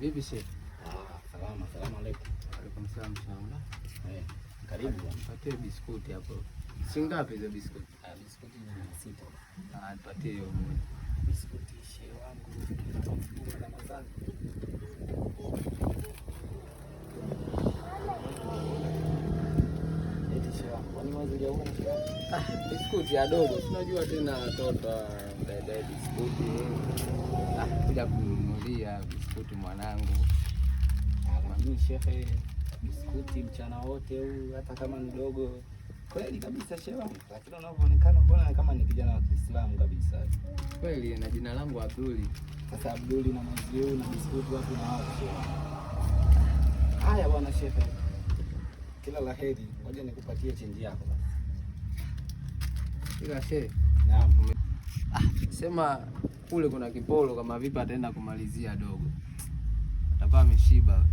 Vipi shehe? Salama, salamu alaykum. Waalaikum salaam sana. Karibu bwana. Nipatie biskuti hapo. Singapi hizo biskuti? Biskuti ni 6. Nipatie hiyo Biskuti shehe wangu. Ramadhani. Eti shehe wangu, kwani mwezi hujaona shehe wangu? Biskuti ya dogo. Unajua tena watoto dada biskuti. Kuja kununulia biskuti mwanangu. Mimi shehe, biskuti mchana wote huu hata kama ni dogo. Kweli kabisa shehe wangu. Lakini unavyoonekana mbona kama ni kijana wa Kiislamu kabisa. Kweli na jina langu Abduli. Sasa Abduli na mwezi huu na biskuti wapi na wapi? Haya bwana shehe. Kila la heri. Ngoja nikupatie chenji yako basi. Ila shehe. Naam. Sema kule kuna kipolo kama vipi ataenda kumalizia dogo. Atakuwa ameshiba.